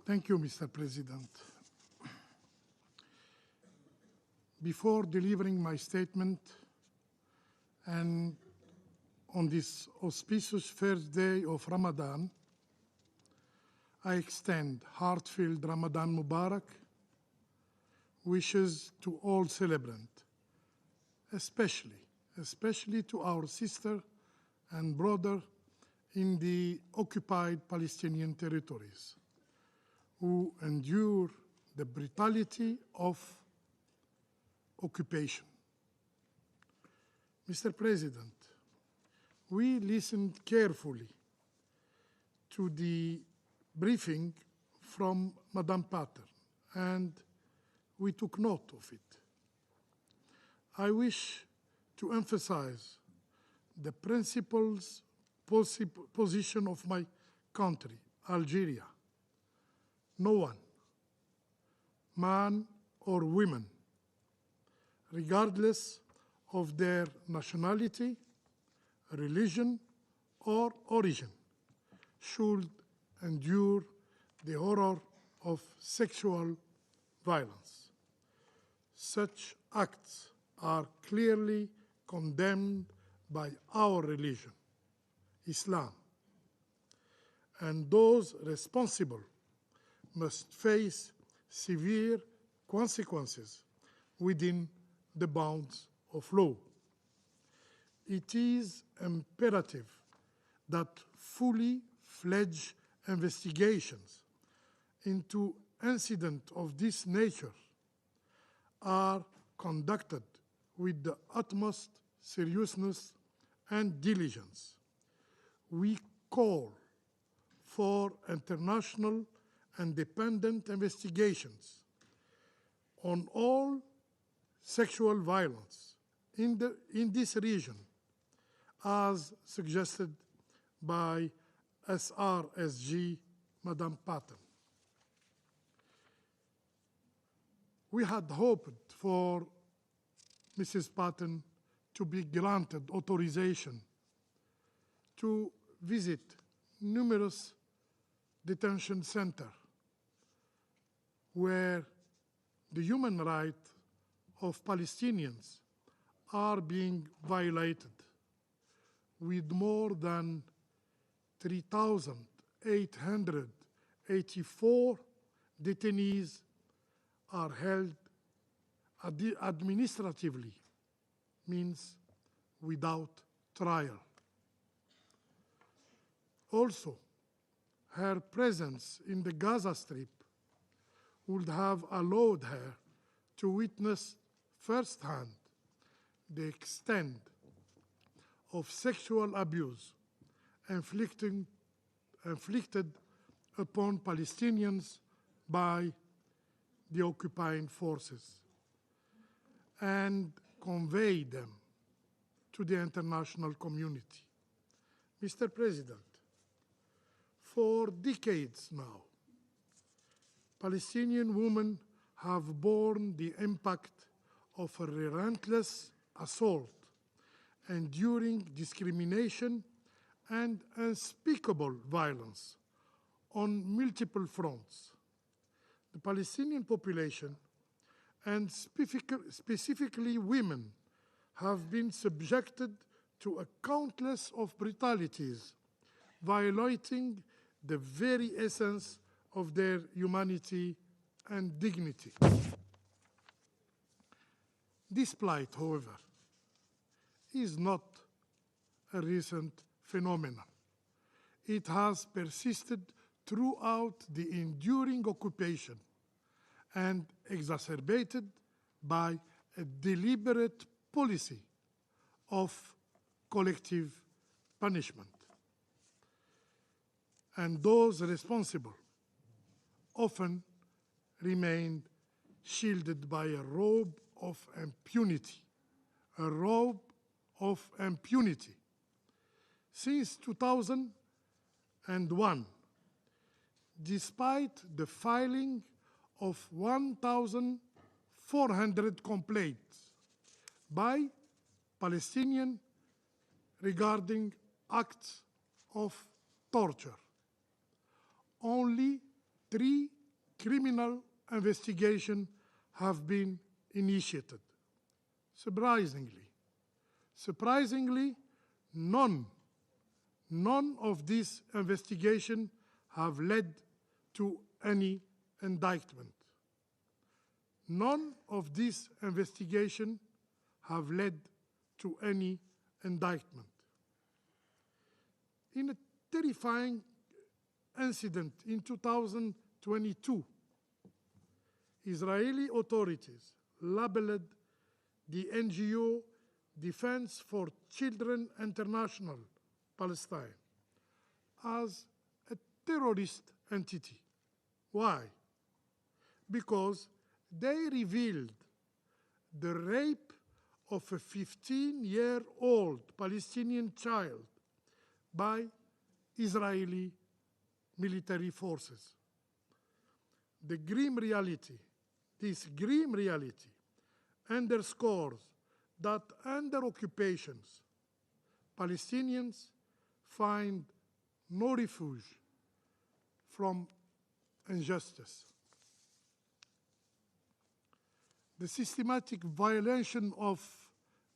Thank you, Mr. President. Before delivering my statement, and on this auspicious first day of Ramadan, I extend heartfelt Ramadan Mubarak wishes to all celebrants, especially to our sister and brother in the occupied Palestinian territories, who endure the brutality of occupation. Mr. President, we listened carefully to the briefing from Madame Pater, and we took note of it. I wish to emphasize the principles position of my country, Algeria. No one, man or woman, regardless of their nationality, religion, or origin, should endure the horror of sexual violence. Such acts are clearly condemned by our religion, Islam, and those responsible must face severe consequences within the bounds of law. It is imperative that fully fledged investigations into incidents of this nature are conducted with the utmost seriousness and diligence. We call for international independent investigations on all sexual violence in this region, as suggested by SRSG, Madame Patten. We had hoped for Mrs. Patten to be granted authorization to visit numerous detention centers where the human rights of Palestinians are being violated, with more than 3,884 detainees are held administratively, means without trial. Also, her presence in the Gaza Strip would have allowed her to witness firsthand the extent of sexual abuse inflicted upon Palestinians by the occupying forces, and convey them to the international community. Mr. President, for decades now, Palestinian women have borne the impact of a relentless assault, enduring discrimination and unspeakable violence on multiple fronts. The Palestinian population, and specifically women, have been subjected to a countless of brutalities, violating the very essence of their humanity and dignity. This plight, however, is not a recent phenomenon. It has persisted throughout the enduring occupation and exacerbated by a deliberate policy of collective punishment. And those responsible often remained shielded by a robe of impunity, Since 2001, despite the filing of 1,400 complaints by Palestinians regarding acts of torture, only 3 criminal investigations have been initiated. Surprisingly, none of these investigations have led to any indictment. None of these investigations have led to any indictment. In a terrifying incident in 2022, Israeli authorities labeled the NGO Defense for Children International Palestine as a terrorist entity. Why? Because they revealed the rape of a 15-year-old Palestinian child by Israeli military forces. This grim reality underscores that under occupations, Palestinians find no refuge from injustice. The systematic violation of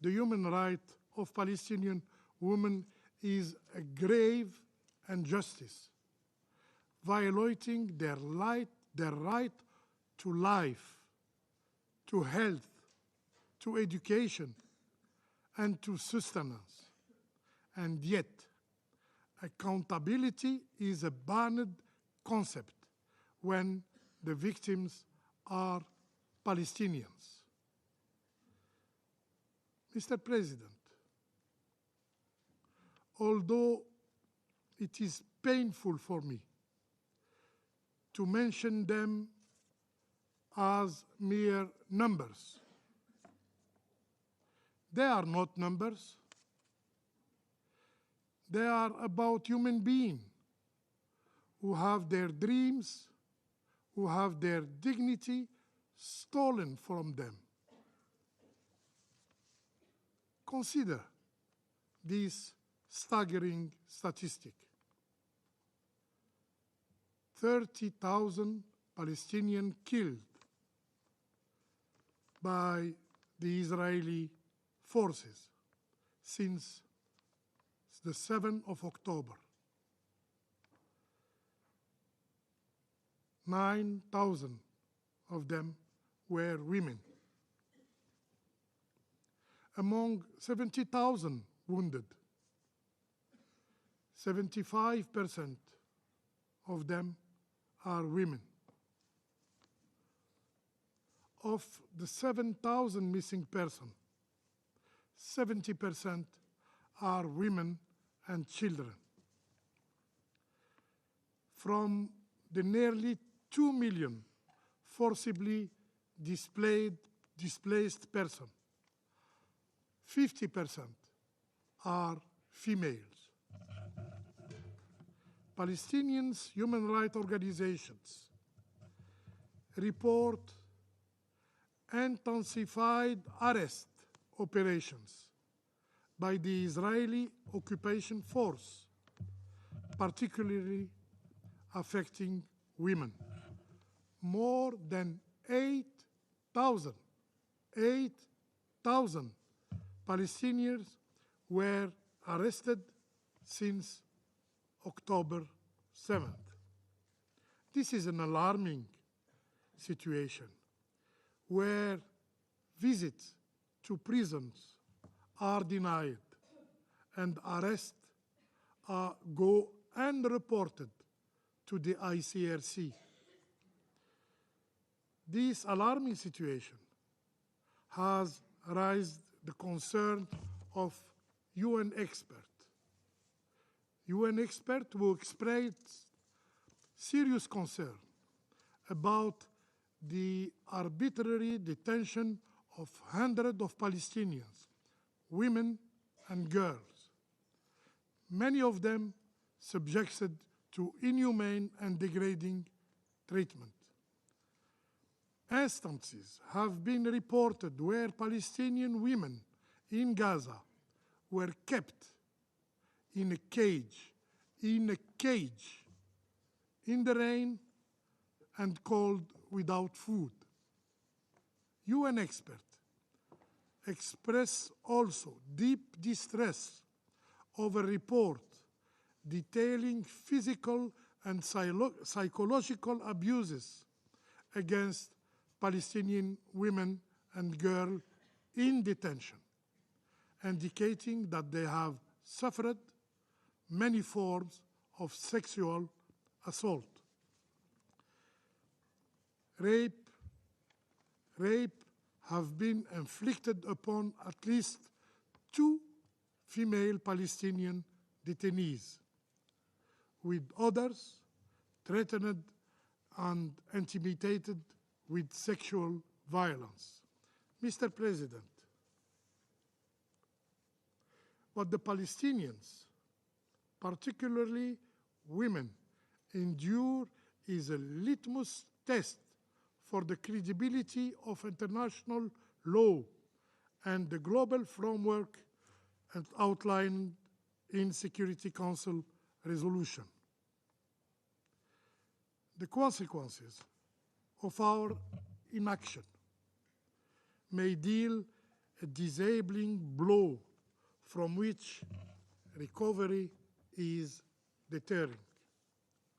the human rights of Palestinian women is a grave injustice, violating their right to life, to health, to education, and to sustenance. And yet, accountability is a banned concept when the victims are Palestinians. Mr. President, although it is painful for me to mention them as mere numbers, they are not numbers. They are about human beings who have their dreams, who have their dignity stolen from them. Consider this staggering statistic. 30,000 Palestinians killed by the Israeli forces since the 7th of October. 9,000 of them were women. Among 70,000 wounded, 75% of them are women. Of the 7,000 missing persons, 70% are women and children. From the nearly 2 million forcibly displaced persons, 50% are females. Palestinian human rights organizations report intensified arrest operations by the Israeli occupation force, particularly affecting women. More than 8,000 Palestinians were arrested since October 7th. This is an alarming situation where visits to prisons are denied and arrests go unreported to the ICRC. This alarming situation has raised the concern of UN experts. UN experts who expressed serious concern about the arbitrary detention of hundreds of Palestinians, women and girls, many of them subjected to inhumane and degrading treatment. Instances have been reported where Palestinian women in Gaza were kept in a cage, in the rain, and cold without food. UN experts express also deep distress over reports detailing physical and psychological abuses against Palestinian women and girls in detention, indicating that they have suffered many forms of sexual assault. Rape have been inflicted upon at least 2 female Palestinian detainees, with others threatened and intimidated with sexual violence. Mr. President, what the Palestinians, particularly women, endure is a litmus test for the credibility of international law and the global framework outlined in Security Council resolution. The consequences of our inaction may deal a disabling blow from which recovery is deterring.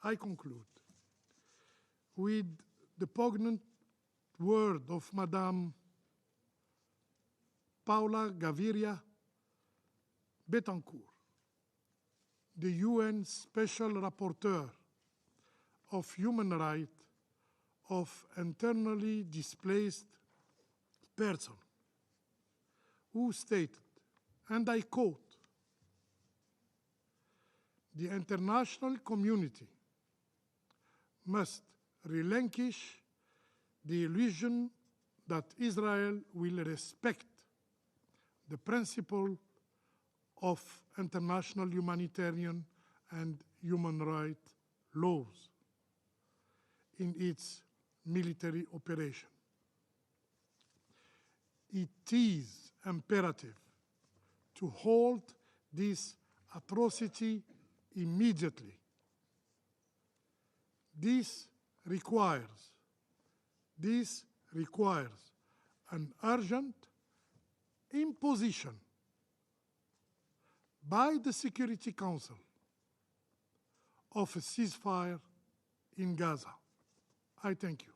I conclude with the poignant word of Madame Paula Gaviria Betancourt, the UN Special Rapporteur of Human Rights of Internally Displaced Persons, who stated, and I quote, "The international community must relinquish the illusion that Israel will respect the principle of international humanitarian and human rights laws in its military operation. It is imperative to halt this atrocity immediately. This requires an urgent imposition by the Security Council of a ceasefire in Gaza." I thank you.